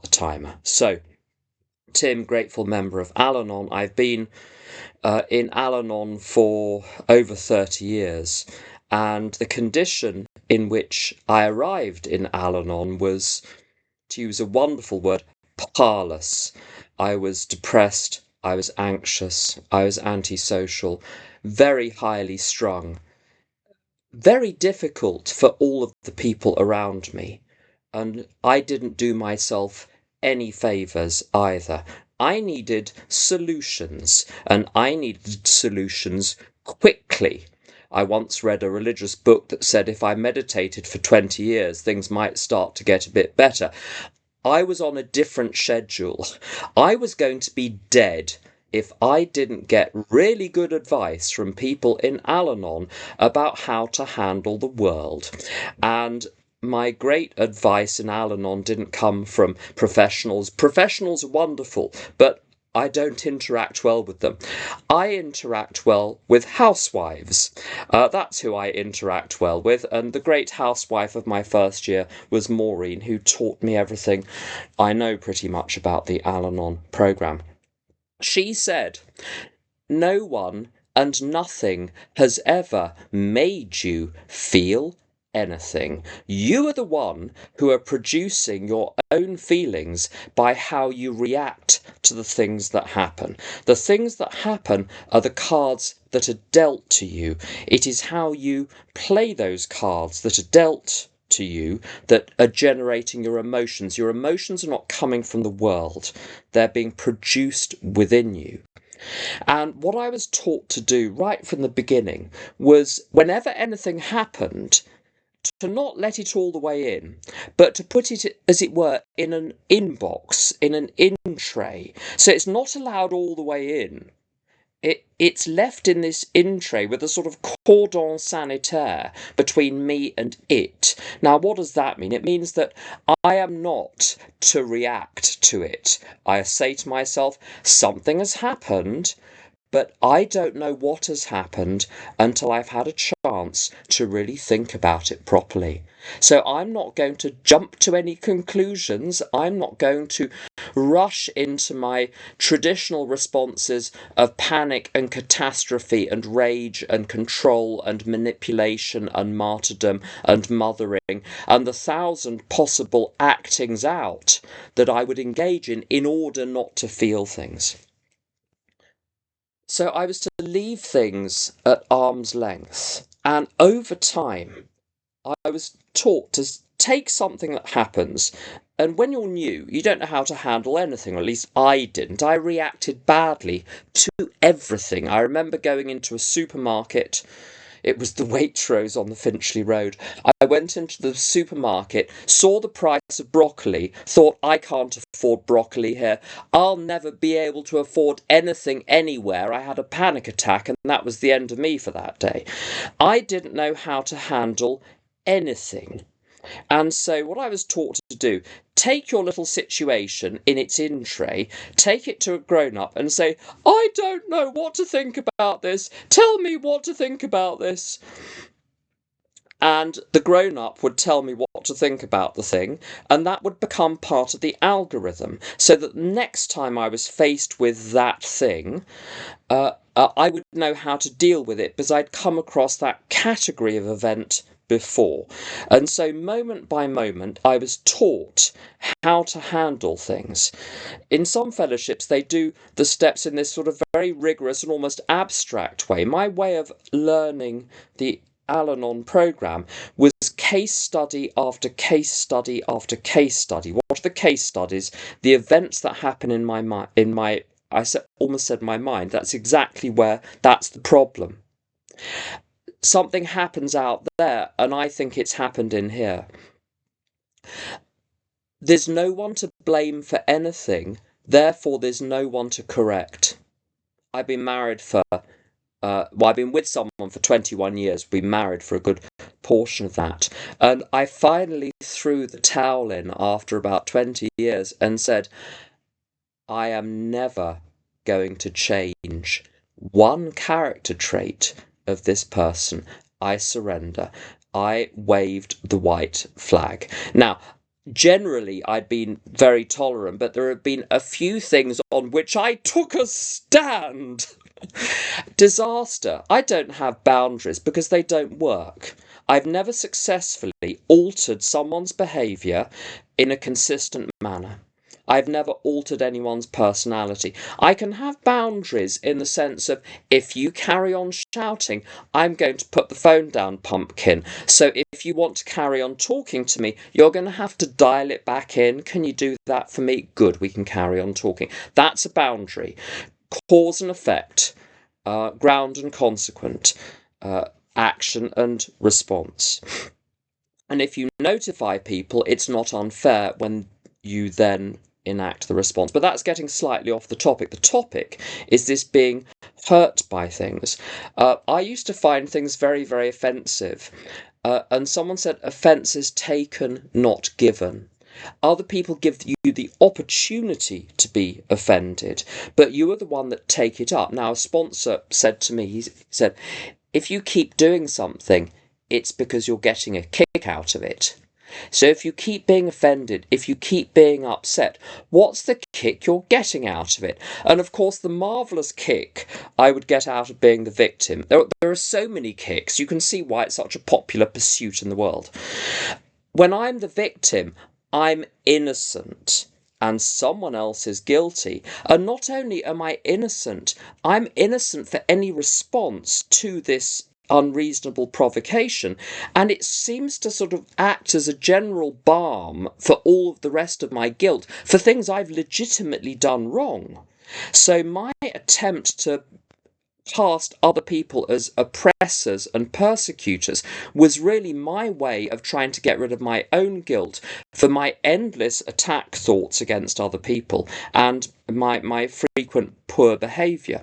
the timer. So, Tim, grateful member of Al-Anon. I've been in Al-Anon for over 30 years, and the condition in which I arrived in Al-Anon was, to use a wonderful word, parlous. I was depressed, I was anxious, I was antisocial, very highly strung, very difficult for all of the people around me. And I didn't do myself any favours either. I needed solutions, and I needed solutions quickly. I once read a religious book that said if I meditated for 20 years, things might start to get a bit better. I was on a different schedule. I was going to be dead if I didn't get really good advice from people in Al-Anon about how to handle the world. And my great advice in Al-Anon didn't come from professionals. Professionals are wonderful, but I don't interact well with them. I interact well with housewives. That's who I interact well with, and the great housewife of my first year was Maureen, who taught me everything I know pretty much about the Al-Anon programme. She said, "No one and nothing has ever made you feel anything. You are the one who are producing your own feelings by how you react to the things that happen. The things that happen are the cards that are dealt to you. It is how you play those cards that are dealt to you that are generating your emotions. Your emotions are not coming from the world. They're being produced within you." And what I was taught to do right from the beginning was whenever anything happened, to not let it all the way in, but to put it, as it were, in an inbox, in an in tray. So it's not allowed all the way in. It's left in this in tray with a sort of cordon sanitaire between me and it. Now, what does that mean? It means that I am not to react to it. I say to myself, something has happened, but I don't know what has happened until I've had a chance to really think about it properly. So I'm not going to jump to any conclusions. I'm not going to rush into my traditional responses of panic and catastrophe and rage and control and manipulation and martyrdom and mothering and the 1,000 possible actings out that I would engage in order not to feel things. So I was to leave things at arm's length. And over time, I was taught to take something that happens. And when you're new, you don't know how to handle anything, or at least I didn't. I reacted badly to everything. I remember going into a supermarket. It was the Waitrose on the Finchley Road. I went into the supermarket, saw the price of broccoli, thought, I can't afford broccoli here. I'll never be able to afford anything anywhere. I had a panic attack, and that was the end of me for that day. I didn't know how to handle anything. And so what I was taught to do, take your little situation in its in tray, take it to a grown-up and say, I don't know what to think about this. Tell me what to think about this. And the grown-up would tell me what to think about the thing, and that would become part of the algorithm. So that next time I was faced with that thing, I would know how to deal with it because I'd come across that category of event before. And so moment by moment I was taught how to handle things. In some fellowships they do the steps in this sort of very rigorous and almost abstract way. My way of learning the Al-Anon programme was case study after case study after case study. What are the case studies? The events that happen in my mind, almost said my mind. That's exactly where that's the problem. Something happens out there, and I think it's happened in here. There's no one to blame for anything, therefore there's no one to correct. I've been married for, I've been with someone for 21 years, been married for a good portion of that, and I finally threw the towel in after about 20 years and said, I am never going to change one character trait of this person. I surrender. I waved the white flag. Now, generally I'd been very tolerant, but there have been a few things on which I took a stand. Disaster. I don't have boundaries because they don't work. I've never successfully altered someone's behaviour in a consistent manner. I've never altered anyone's personality. I can have boundaries in the sense of, if you carry on shouting, I'm going to put the phone down, pumpkin. So if you want to carry on talking to me, you're going to have to dial it back in. Can you do that for me? Good, we can carry on talking. That's a boundary. Cause and effect, ground and consequent, action and response. And if you notify people, it's not unfair when you then enact the response. But that's getting slightly off the topic. The topic is this being hurt by things. I used to find things very, very offensive. And someone said, offence is taken, not given. Other people give you the opportunity to be offended, but you are the one that take it up. Now, a sponsor said to me, he said, if you keep doing something, it's because you're getting a kick out of it. So if you keep being offended, if you keep being upset, what's the kick you're getting out of it? And of course, the marvellous kick I would get out of being the victim. There are so many kicks. You can see why it's such a popular pursuit in the world. When I'm the victim, I'm innocent and someone else is guilty. And not only am I innocent, I'm innocent for any response to this unreasonable provocation, and it seems to sort of act as a general balm for all of the rest of my guilt for things I've legitimately done wrong. So my attempt to cast other people as oppressors and persecutors was really my way of trying to get rid of my own guilt for my endless attack thoughts against other people and my frequent poor behaviour.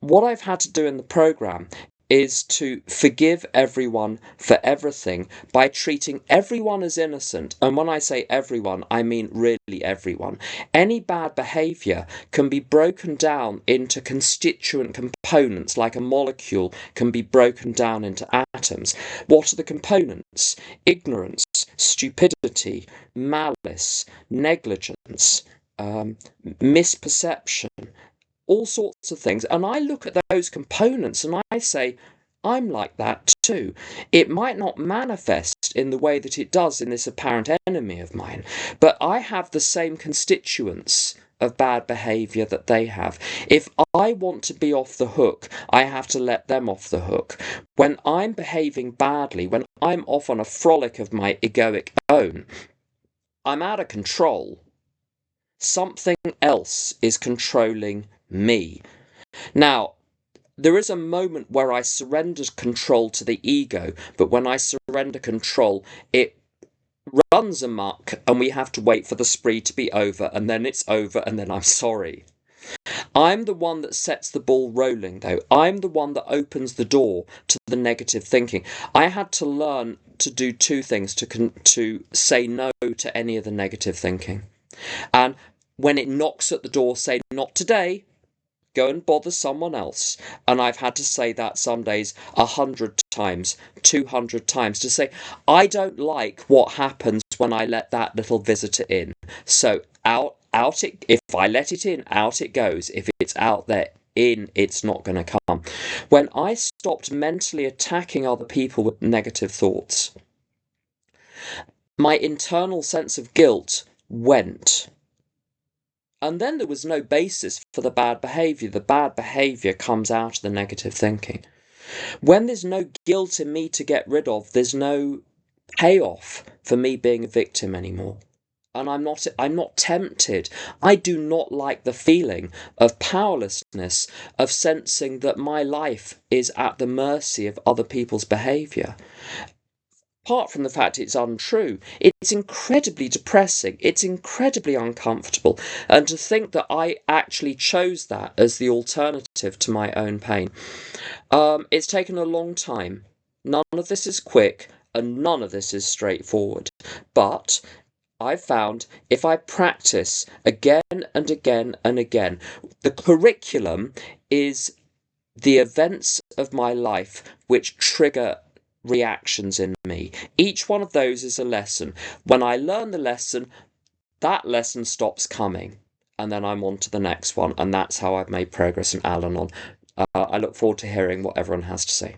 What I've had to do in the programme is to forgive everyone for everything by treating everyone as innocent. And when I say everyone, I mean really everyone. Any bad behaviour can be broken down into constituent components, like a molecule can be broken down into atoms. What are the components? Ignorance, stupidity, malice, negligence, misperception, all sorts of things. And I look at those components and I say, I'm like that too. It might not manifest in the way that it does in this apparent enemy of mine, but I have the same constituents of bad behaviour that they have. If I want to be off the hook, I have to let them off the hook. When I'm behaving badly, when I'm off on a frolic of my egoic own, I'm out of control. Something else is controlling me. Now, there is a moment where I surrender control to the ego, but when I surrender control, it runs amok and we have to wait for the spree to be over, and then it's over, and then I'm sorry. I'm the one that sets the ball rolling, though. I'm the one that opens the door to the negative thinking. I had to learn to do two things to say no to any of the negative thinking. And when it knocks at the door, say, not today, go and bother someone else. And I've had to say that some days 100 times, 200 times, to say, I don't like what happens when I let that little visitor in. So out it, if I let it in, out it goes. If it's out there, in, it's not going to come. When I stopped mentally attacking other people with negative thoughts, my internal sense of guilt went. And then there was no basis for the bad behaviour. The bad behaviour comes out of the negative thinking. When there's no guilt in me to get rid of, there's no payoff for me being a victim anymore. And I'm not tempted. I do not like the feeling of powerlessness, of sensing that my life is at the mercy of other people's behaviour. Apart from the fact it's untrue, it's incredibly depressing, it's incredibly uncomfortable, and to think that I actually chose that as the alternative to my own pain. It's taken a long time. None of this is quick, and none of this is straightforward. But I've found if I practice again and again and again, the curriculum is the events of my life which trigger reactions in me. Each one of those is a lesson. When I learn the lesson, that lesson stops coming, and then I'm on to the next one, and that's how I've made progress in Al-Anon. I look forward to hearing what everyone has to say.